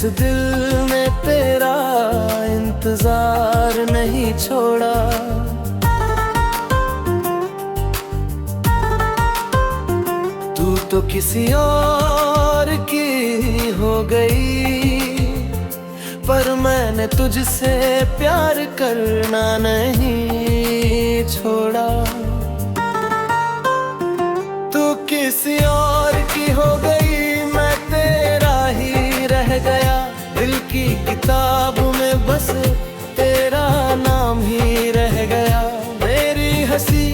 दिल ने तेरा इंतजार नहीं छोड़ा। तू तो किसी और की हो गई, पर मैंने तुझसे प्यार करना नहीं छोड़ा। तू किसी और की हो गई, मैं तेरा ही रह गया। दिल की किताब में बस तेरा नाम ही रह गया। मेरी हंसी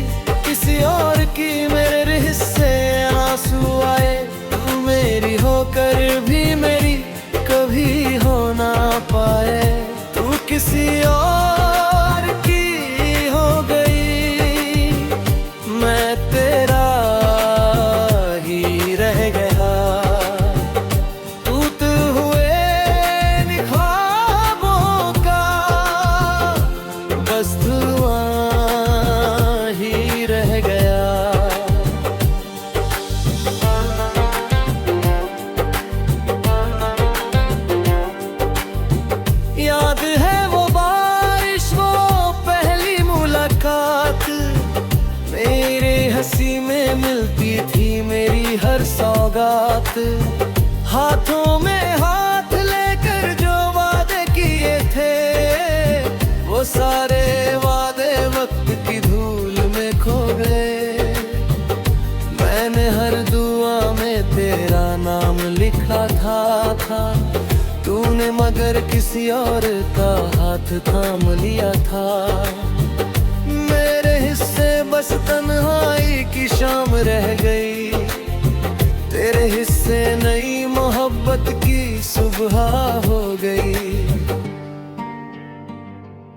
किसी और की, मेरे हिस्से आंसू आए। तू मेरी होकर भी मेरी कभी हो ना पाए। तू किसी और की हो गई, मैं तेरा ही रह गया। टूट हुए ख्वाबों का बस धुआं ही रह गया। याद है वो बारिश, वो पहली मुलाकात। मेरे हंसी में मिलती थी मेरी हर सौगात। हाथों में हाथ लेकर जो वादे किए थे, वो सारे वादे वक्त की धूल में खो गए। मैंने हर दुआ में तेरा नाम लिखा था। तूने मगर किसी और का हाथ थाम लिया था। मेरे हिस्से बस तन्हाई की शाम रह गई। तेरे हिस्से नई मोहब्बत की सुबह हो गई।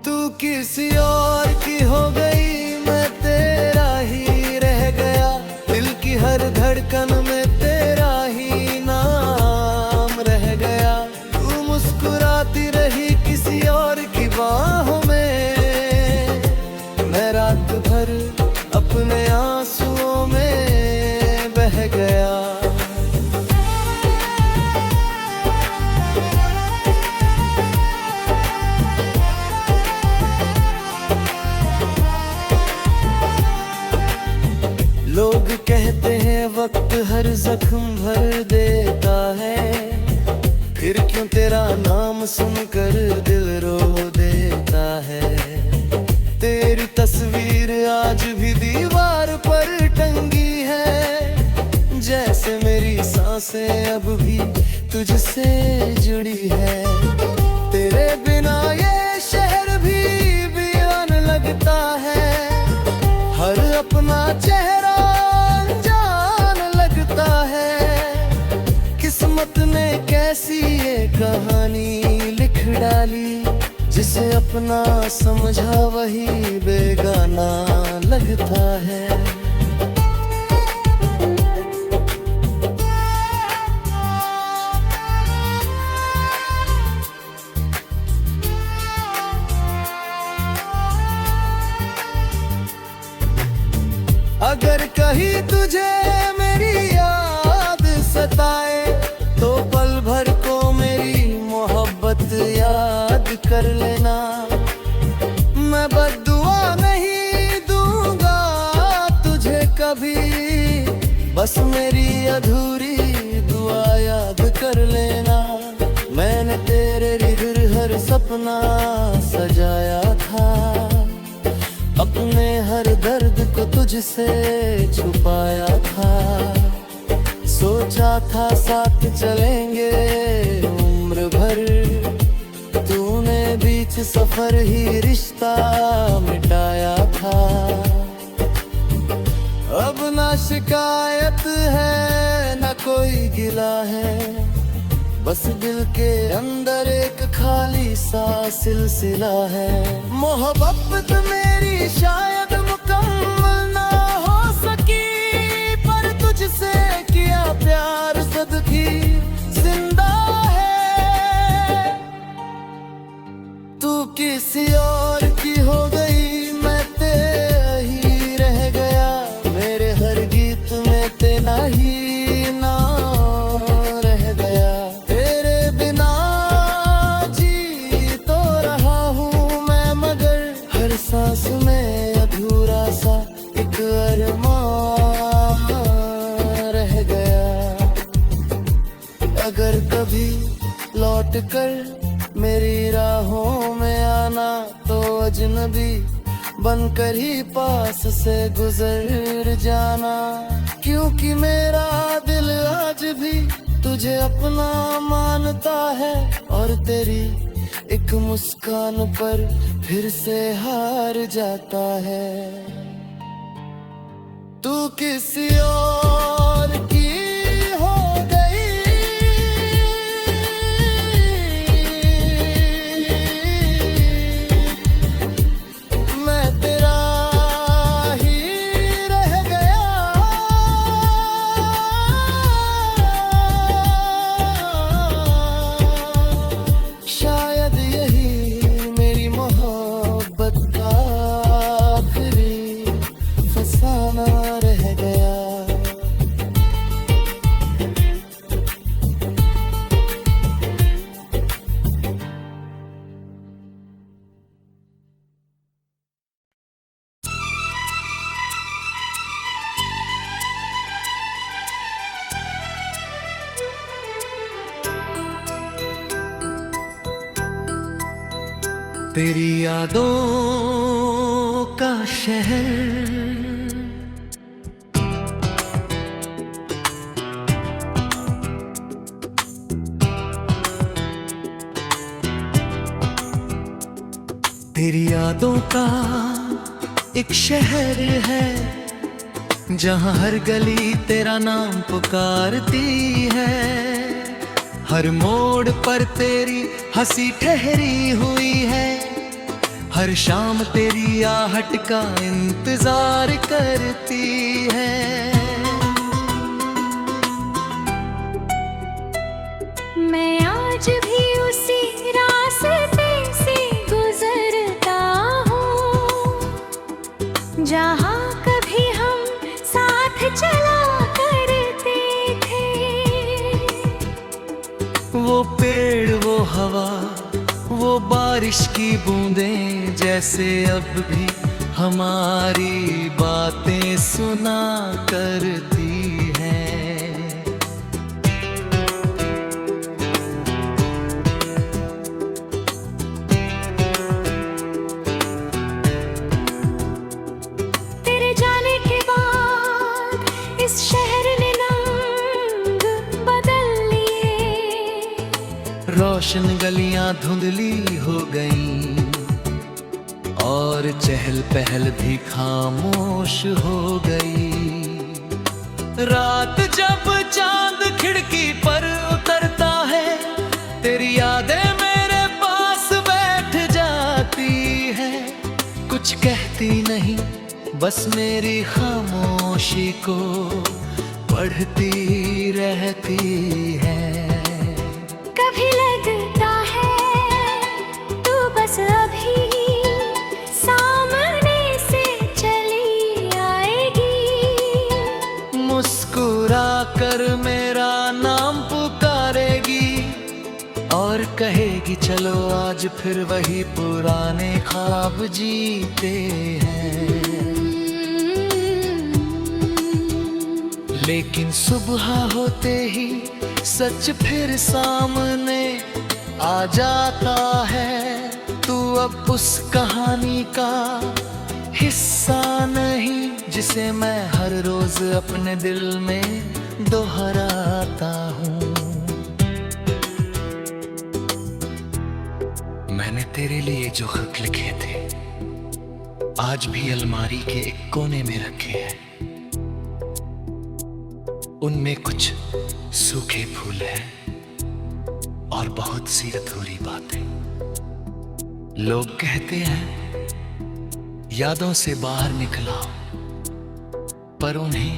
तू किसी और की हो गई, मैं तेरा ही रह गया। दिल की हर धड़कन में तेरा ही नाम रह गया। मुस्कुराती रही किसी और की बाहों में, मैं रात भर अपने आंसुओं में बह गया। लोग कहते हैं वक्त हर जख्म भर देता है, फिर क्यों तेरा नाम सुनकर दिल रो देता है। तेरी तस्वीर आज भी दीवार पर टंगी है, जैसे मेरी सांसें अब भी तुझसे जुड़ी है। तेरे बिना ये शहर भी वीरान लगता है, हर अपना चेहरा अनजान लगता है। किस्मत ने कैसी ये कहानी लिख डाली, जिसे अपना समझा वही बेगाना लगता है। अगर कहीं तुझे मेरी याद सताए, तो पल भर को मेरी मोहब्बत याद कर लेना। मैं बद्दुआ नहीं दूंगा तुझे कभी, बस मेरी अधूरी दुआ याद कर लेना। मैंने तेरे रिधर हर सपना सजाया था, अपने हर दर्द को तुझसे छुपाया था। सोचा था साथ चलेंगे उम्र भर, तूने बीच सफर ही रिश्ता मिटाया था। अब ना शिकायत है ना कोई गिला है, बस दिल के अंदर एक खाली सा सिलसिला है। मोहब्बत मेरी शायद मुकम्मल ना हो सकी, पर तुझसे किया प्यार सदकी जिंदा है। तू किसी और की हो गई, मैं तेरा ही रह गया। मेरे हर गीत में तेरा ही नाम रह गया। तेरे बिना काट कर मेरी राहों में आना, तो अजनबी बनकर ही पास से गुजर जाना। क्योंकि मेरा दिल आज भी तुझे अपना मानता है, और तेरी एक मुस्कान पर फिर से हार जाता है। तू किसी और की हो गई, मैं तेरा ही रह गया। शायद यही मेरी मोहब्बत का आखिरी फसाना रह गया। तेरी यादों का शहर, तेरी यादों का एक शहर है, जहां हर गली तेरा नाम पुकारती है। हर मोड़ पर तेरी हंसी ठहरी हुई है, हर शाम तेरी आहट का इंतजार करती है। मैं आज भी उसी रास्ते से गुजरता हूँ, जहाँ कभी हम साथ चला करते थे। वो पेड़, वो हवा, वो बारिश की बूंदें, जैसे अब भी हमारी बातें सुना करती हैं। तेरे जाने के बाद इस शहर ने रंग बदल लिए, रोशन गलियां धुंधली हो गईं, और चहल पहल भी खामोश हो गई। रात जब चांद खिड़की पर उतरता है, तेरी यादें मेरे पास बैठ जाती है। कुछ कहती नहीं, बस मेरी खामोशी को पढ़ती रहती है। कभी लगता है तू बस अभी सामने से चली आएगी, मुस्कुरा कर मेरा नाम पुकारेगी, और कहेगी चलो आज फिर वही पुराने ख्वाब जीते हैं। लेकिन सुबह होते ही सच फिर सामने आ जाता है। तू अब उस कहानी का हिस्सा नहीं, जिसे मैं हर रोज अपने दिल में दोहराता हूँ। मैंने तेरे लिए जो खत लिखे थे, आज भी अलमारी के एक कोने में रखे हैं। उनमें कुछ सूखे फूल हैं और बहुत सी अधूरी बातें। लोग कहते हैं यादों से बाहर निकला, पर उन्हें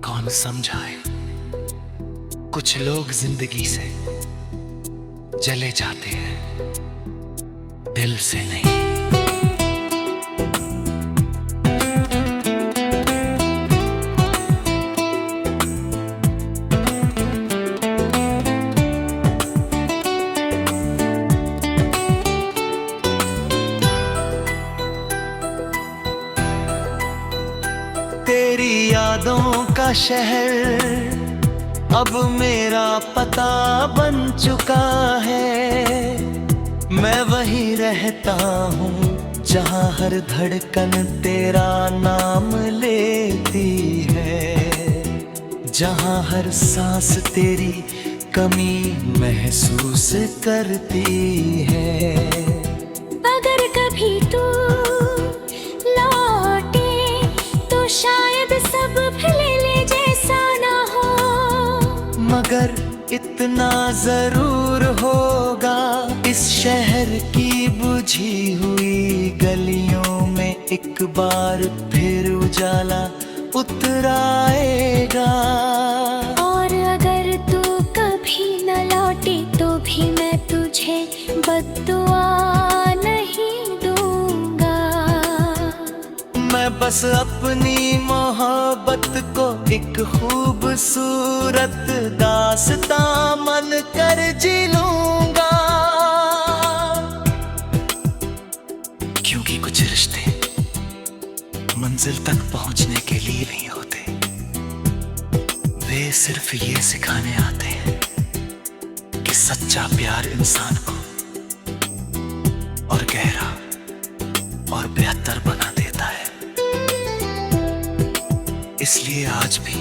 कौन समझाए। कुछ लोग जिंदगी से चले जाते हैं, दिल से नहीं। तेरी यादों का शहर अब मेरा पता बन चुका है। मैं वही रहता हूँ जहाँ हर धड़कन तेरा नाम लेती है, जहाँ हर सांस तेरी कमी महसूस करती है। अगर कभी तू लौटे तो शायद सब भले जैसा ना हो, मगर इतना जरूर होगा, इस शहर की बुझी हुई गलियों में एक बार फिर उजाला उतर आएगा। और अगर तू कभी न लौटे तो भी मैं तुझे बद्दुआ नहीं दूंगा। मैं बस अपनी मोहब्बत को एक खूबसूरत दास्तां मन कर जी लूंगा। क्योंकि कुछ रिश्ते मंजिल तक पहुंचने के लिए नहीं होते, वे सिर्फ ये सिखाने आते हैं कि सच्चा प्यार इंसान को और गहरा और बेहतर बना देता है। इसलिए आज भी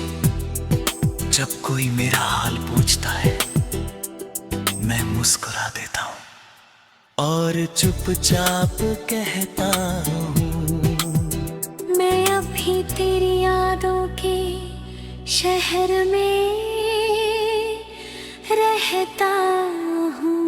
जब कोई मेरा हाल पूछता है, मैं मुस्कुरा देता हूँ और चुपचाप कहता हूँ, मैं अभी तेरी यादों के शहर में रहता हूँ।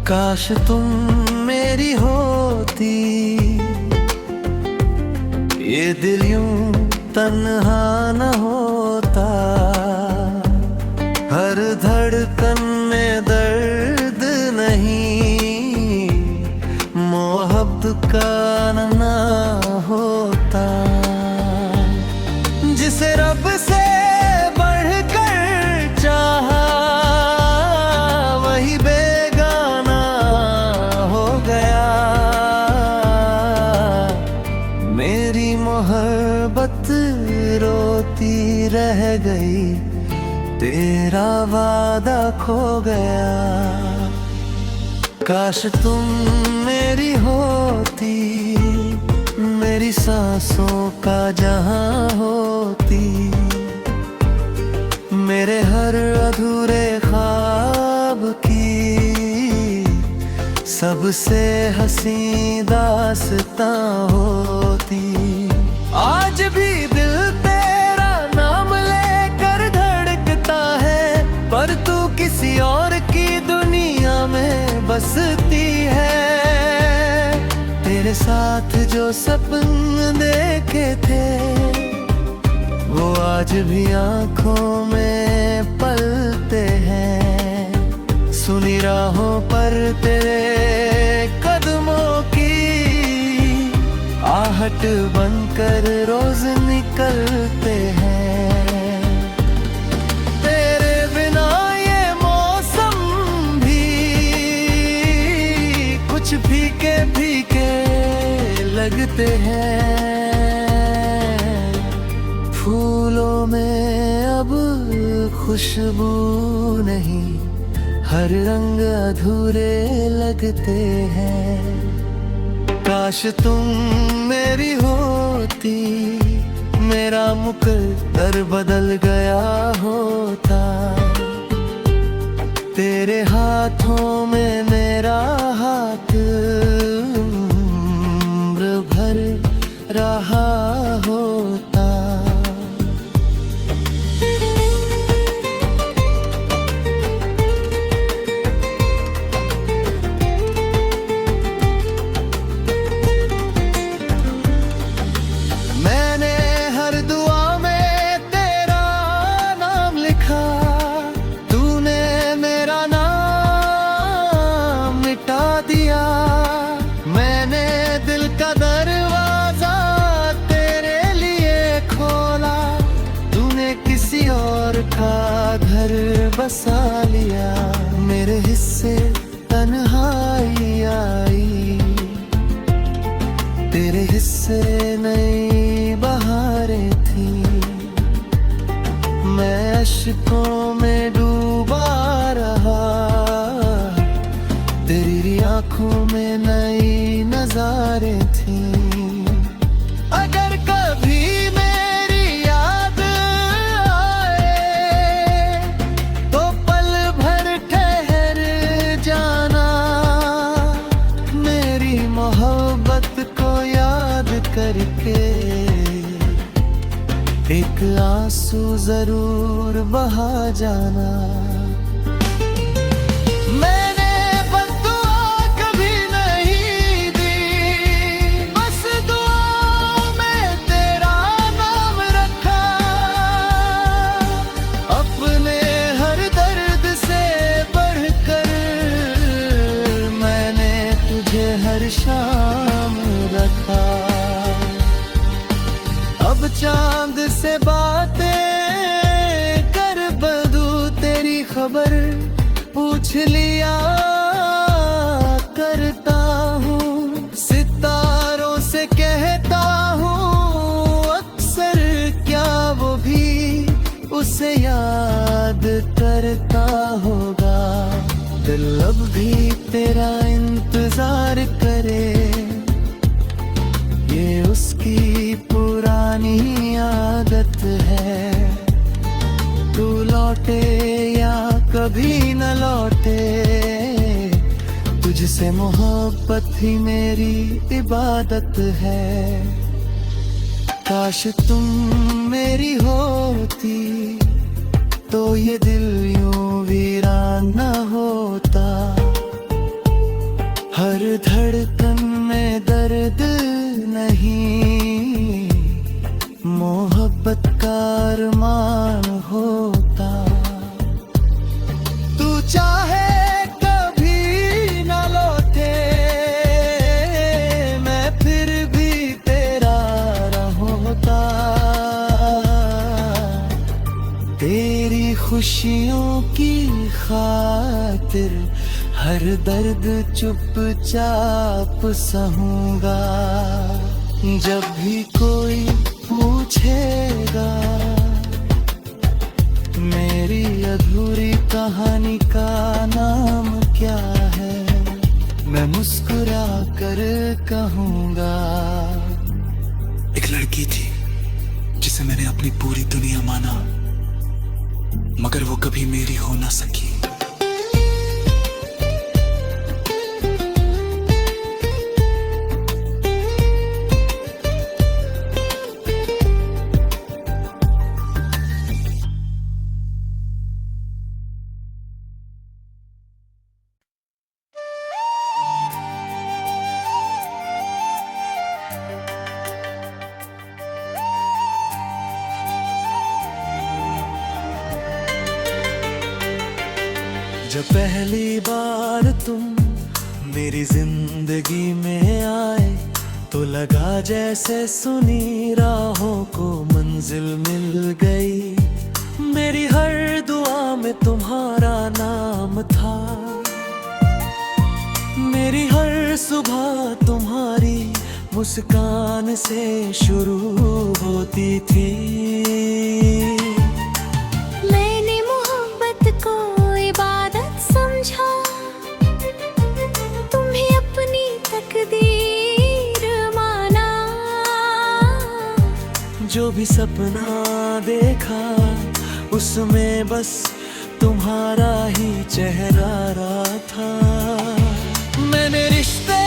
काश तुम मेरी होती, ये दिल यूं तन्हा न होता। हर धड़कन में दर्द नहीं, मोहब्बत का ना होता। जिसे रब से बढ़कर चाहा, वही बेगाना हो गया। मेरी मोहब्बत रोती रह गई, तेरा वादा खो गया। काश तुम मेरी होती, मेरी सांसों का जहां होती। मेरे हर अधूरे ख्वाब की सबसे हंसी दास्तां होती। आज भी दिल तेरा नाम लेकर धड़कता है, पर तू किसी और की दुनिया में बसती है। तेरे साथ जो सपने देखे थे, वो आज भी आंखों में पलते हैं। सुनी राहों पर तेरे कदमों की आहट बनकर रोज निकलते हैं। तेरे बिना ये मौसम भी कुछ फीके फीके लगते हैं। फूलों में अब खुशबू नहीं, हर रंग अधूरे लगते हैं। काश तुम मेरी होती, मेरा मुकद्दर बदल गया होता। तेरे हाथों में मेरा हाथ उम्र भर रहा होता। बसा लिया। मेरे हिस्से तन्हाई आई, तेरे हिस्से नई बहारें थी। मैं अश्कों में डूबा रहा, तेरी आंखों में नई नजारें थी। अगर कभी मेरी याद आए तो पल भर ठहर जाना। मेरी मोहब्बत को याद करके एक आंसू जरूर बहा जाना। मैंने बद्दुआ कभी नहीं दी, बस दुआ में तेरा नाम रखा। अपने हर दर्द से बढ़कर मैंने तुझे हर शाम रखा। अब चांद से बातें कर बदू तेरी खबर पूछ लिया करता हूँ। सितारों से कहता हूँ अक्सर, क्या वो भी उसे याद करता होगा। दिल अब भी तेरा इंतजार करे, ये उसकी पुरानी आदत है। तू लौटे या कभी न लौटे, तुझसे मोहब्बत ही मेरी इबादत है। काश तुम मेरी होती तो ये दिल यूं वीरान न होता। हर धड़कन में दर्द नहीं, मोहब्बत का अरमान होता। तू चाहे कभी न लौटे, मैं फिर भी तेरा रहूंगा। तेरी खुशियों की खातिर हर दर्द चुपचाप सहूंगा। जब भी कोई पूछेगा मेरी अधूरी कहानी का नाम क्या है, मैं मुस्कुरा कर कहूंगा। एक लड़की थी जिसे मैंने अपनी पूरी दुनिया माना, मगर वो कभी मेरी हो ना सकी। जब पहली बार तुम मेरी जिंदगी में आए तो लगा जैसे सुनी राहों को मंजिल मिल गई। मेरी हर दुआ में तुम्हारा नाम था, मेरी हर सुबह तुम्हारी मुस्कान से शुरू होती थी। मैंने मोहब्बत को इबादत समझा, तुम्हें अपनी तकदीर माना। जो भी सपना देखा उसमें बस तुम्हारा ही चेहरा था। मैंने रिश्ते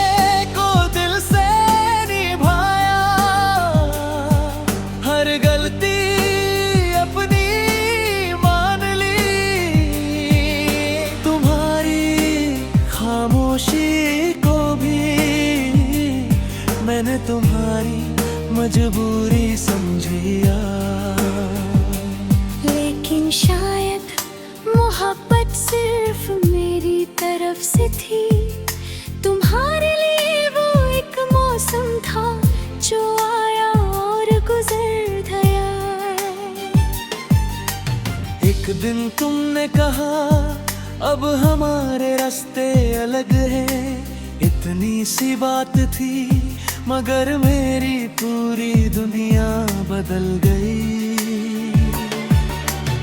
को दिल से निभाया, हर गलती अपनी मान ली। तुम्हारी खामोशी को भी मैंने तुम्हारी मजबूरी समझिया। लेकिन शायद मोहब्बत सिर्फ मेरी तरफ से थी, तुम्हारे लिए वो एक मौसम था जो आया और गुजर गया। एक एक दिन तुमने कहा अब हमारे रास्ते अलग हैं। इतनी सी बात थी मगर मेरी पूरी दुनिया बदल गई।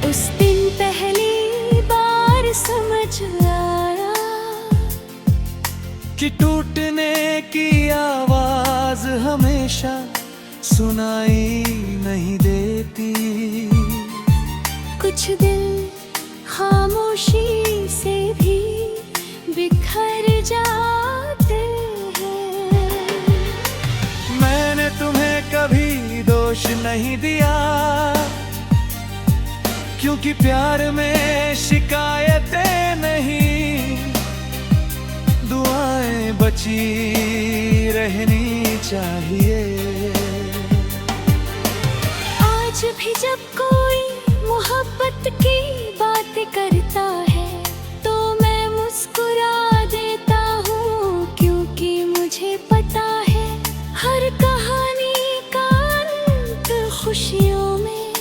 उस दिन पहली बार समझ आया कि टूटने की आवाज हमेशा सुनाई नहीं देती। कुछ दिल खामोशी से भी बिखर जाते हैं। मैंने तुम्हें कभी दोष नहीं दिया, क्योंकि प्यार में शिकायतें नहीं, दुआएं बची रहनी चाहिए। आज भी जब कोई मोहब्बत की बात करता है तो मैं मुस्कुरा देता हूँ, क्योंकि मुझे पता है हर कहानी का अंत खुशियों में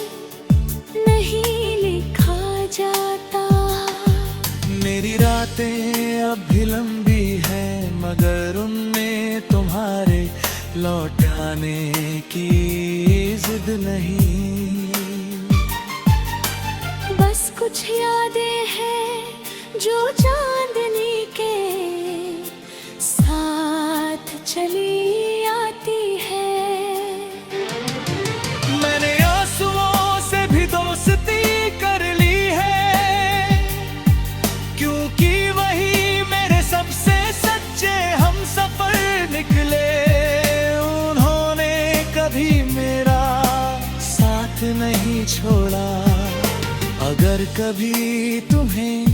नहीं लिखा जाता। मेरी रातें अब भी लंबी हैं मगर उनमें तुम्हारे लौट आने की जिद नहीं। बस कुछ यादें हैं जो चांदनी के साथ चली आती है। मैंने आंसुओं से भी दोस्ती कर ली है, क्योंकि वही मेरे सबसे सच्चे हम सफर निकले। उन्होंने कभी मेरा साथ नहीं छोड़ा। अगर कभी तुम्हें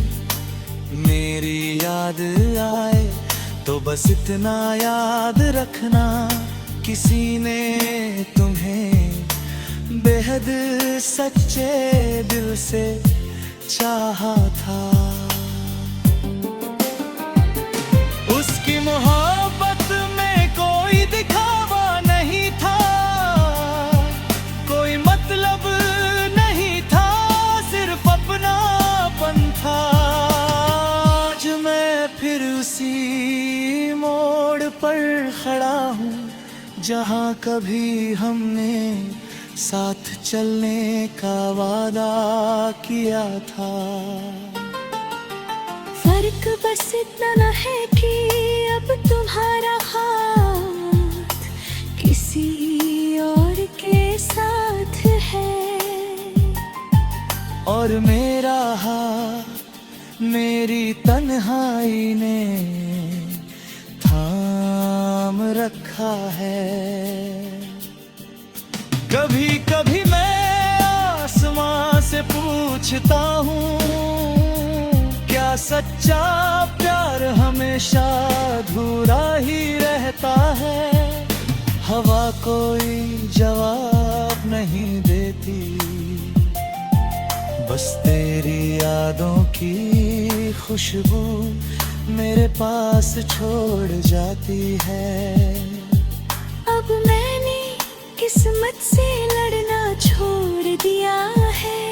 मेरी याद आए तो बस इतना याद रखना, किसी ने तुम्हें बेहद सच्चे दिल से चाहा था। उसकी मोहब्बत में कोई दिखावा नहीं था, कोई मतलब नहीं था, सिर्फ अपनापन था। आज मैं फिर उसी मोड़ पर खड़ा हूँ जहाँ कभी हमने साथ चलने का वादा किया था। फर्क बस इतना न है कि अब तुम्हारा हाथ किसी और के साथ है, और मेरा हाथ मेरी तन्हाई ने थाम रखा है। कभी कभी मैं आसमां से पूछता हूँ, क्या सच्चा प्यार हमेशा अधूरा ही रहता है? हवा कोई जवाब नहीं देती, बस तेरी यादों की खुशबू मेरे पास छोड़ जाती है। अब मैंने किस्मत से लड़ना छोड़ दिया है,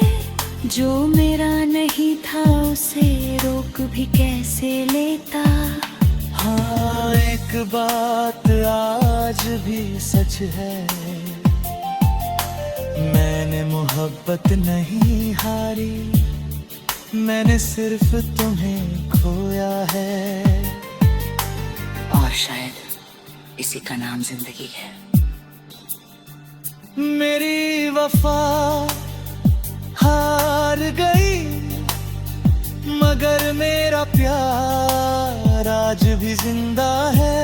जो मेरा नहीं था उसे रोक भी कैसे लेता। हाँ, एक बात आज भी सच है, मैंने मोहब्बत नहीं हारी, मैंने सिर्फ तुम्हें खोया है। और शायद इसी का नाम जिंदगी है। मेरी वफा हार गई, मगर मेरा प्यार आज भी जिंदा है।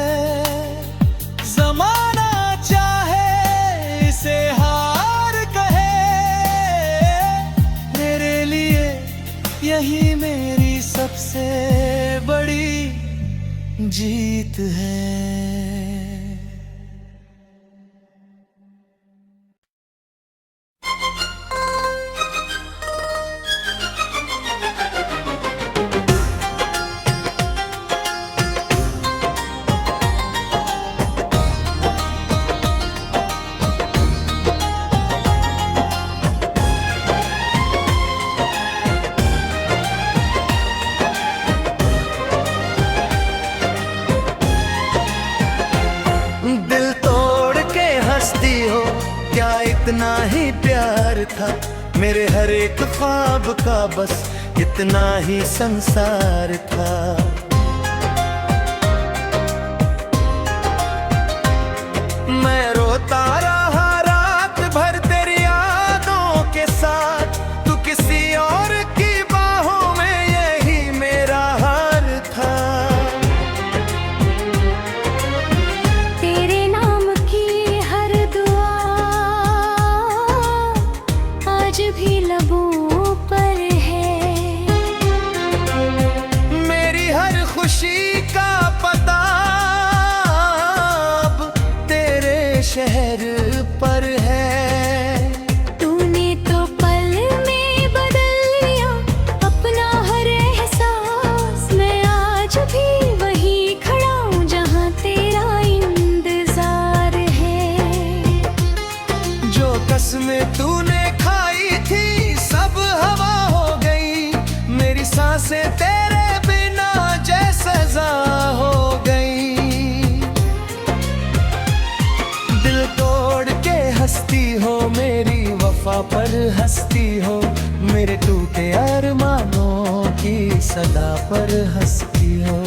जमाना चाहे इसे हार कहे, मेरे लिए यही मेरी सबसे बड़ी जीत है। इतना ही प्यार था, मेरे हर एक ख्वाब का बस इतना ही संसार था। मैं रोता रहा रात भर तेरी यादों के साथ, तू किसी और की बाहों में, यही मेरा हाल था। तेरे नाम की हर दुआ आज भी लबों पर है, मेरी हर खुशी का पता अब तेरे शहर पर है। तूने तो पल में बदल लिया अपना हर एहसास, मैं आज भी वहीं खड़ा हूँ जहाँ तेरा इंतजार है। जो कसमें तूने खाई थी सब हवा हो गई, मेरी सांसें तेरे बिना जैसे सजा हो गई। दिल तोड़ के हंसती हो, मेरी वफा पर हंसती हो, मेरे टूटे अरमानों की सदा पर हंसती हो।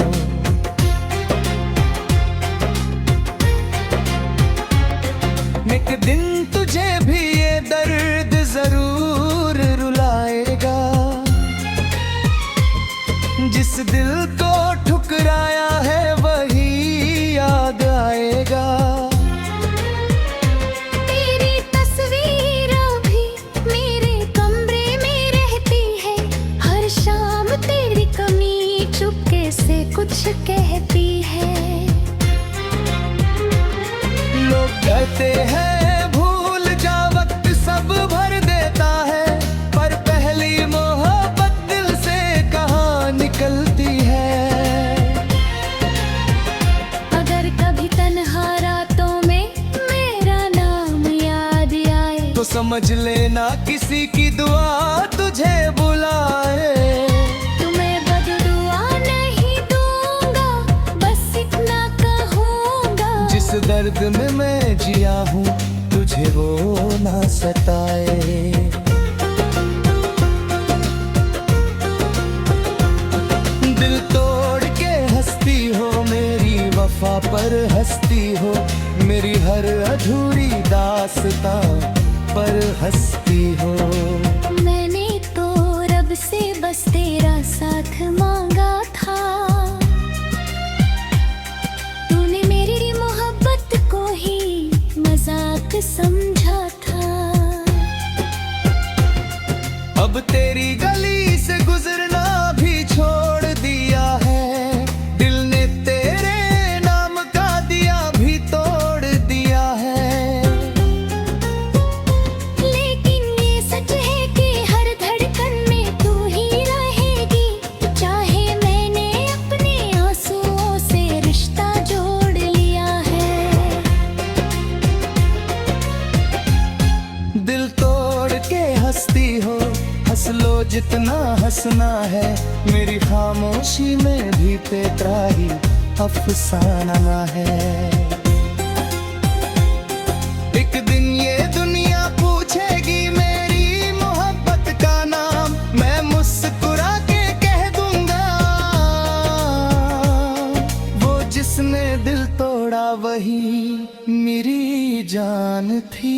एक दिन तुझे भी ये दर्द जरूर रुलाएगा, जिस दिल को ठुकराया है वही याद आएगा। तेरी तस्वीर भी मेरे कमरे में रहती है, हर शाम तेरी कमी चुपके से कुछ कहती है। लोग कहते हैं भूल जा वक्त सब भर देता है, पर पहली मोहब्बत दिल से कहाँ निकलती है। अगर कभी तन्हा रातों में मेरा नाम याद आए, तो समझ लेना किसी की दुआ तुझे बुलाए। तुम्हें बददुआ नहीं दूंगा, बस इतना कहूंगा, जिस दर्द में मैं जिया हूँ तुझे वो ना सताए। दिल तोड़ के हंसती हो, मेरी वफा पर हंसती हो, मेरी हर अधूरी दास्तां पर हंसती हो। मैंने तो रब से बस तेरा साथ मांगा था, तूने मेरी मोहब्बत को ही मजाक समझा था। अब तेरी गली से गुजरना भी छोड़ दिया है, दिल ने तेरे नाम का दिया भी तोड़ दिया है। लेकिन ये सच है कि हर धड़कन में तू ही रहेगी, चाहे मैंने अपने आंसुओं से रिश्ता जोड़ लिया है। दिल तोड़ के हंसती हो, हंस लो जितना हंसना है, मेरी खामोशी में भी तेरा ही अफसाना है। एक दिन ये दुनिया पूछेगी मेरी मोहब्बत का नाम, मैं मुस्कुरा के कह दूंगा, वो जिसने दिल तोड़ा वही मेरी जान थी।